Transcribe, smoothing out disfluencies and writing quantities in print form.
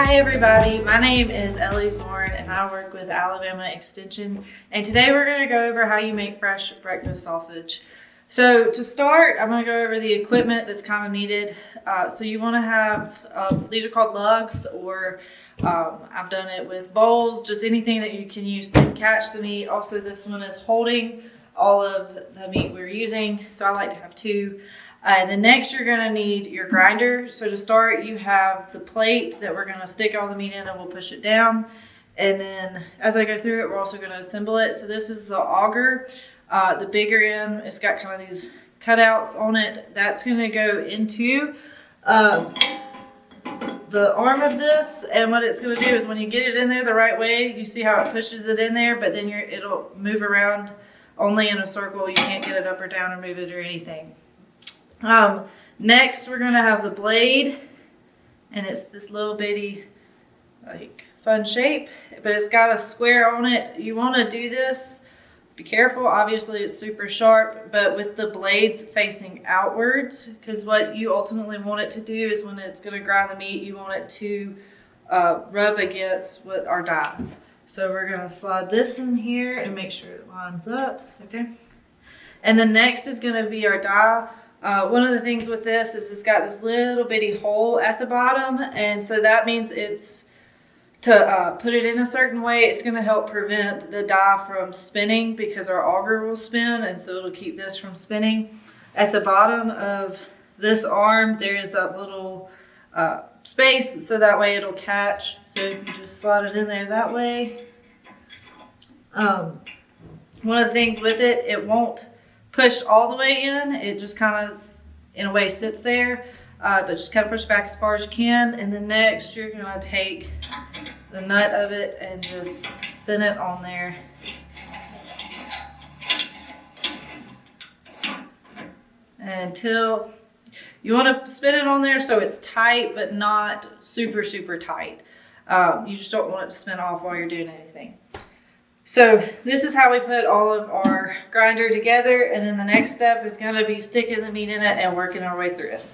Hi everybody, my name is Ellie Zorn and I work with Alabama Extension, and today we're going to go over how you make fresh breakfast sausage. So to start, I'm going to go over the equipment that's kind of needed. So you want to have, these are called lugs, or I've done it with bowls, just anything that you can use to catch the meat. Also, this one is holding all of the meat we're using, so I like to have two. And then next you're going to need your grinder. So to start, you have the plate that we're going to stick all the meat in and we'll push it down. And then as I go through it, we're also going to assemble it. So this is the auger. The bigger end, it's got kind of these cutouts on it. That's going to go into the arm of this. And what it's going to do is when you get it in there the right way, you see how it pushes it in there, but then it'll move around only in a circle. You can't get it up or down or move it or anything. Next we're going to have the blade, and it's this little bitty like fun shape, but it's got a square on it. You want to do this, be careful, obviously it's super sharp, but with the blades facing outwards, because what you ultimately want it to do is when it's going to grind the meat, you want it to rub against our die. So we're going to slide this in here and make sure it lines up, okay? And then next is going to be our die. One of the things with this is it's got this little bitty hole at the bottom, and so that means it's to put it in a certain way. It's going to help prevent the die from spinning because our auger will spin, and so it'll keep this from spinning. At the bottom of this arm there is that little space, so that way it'll catch. So you can just slide it in there that way. One of the things with it, it won't push all the way in. It just kind of, in a way, sits there, but just kind of push back as far as you can. And then next, you're going to take the nut of it and just spin it on there. Until you want to spin it on there so it's tight, but not super, super tight. You just don't want it to spin off while you're doing anything. So this is how we put all of our grinder together, and then the next step is going to be sticking the meat in it and working our way through it.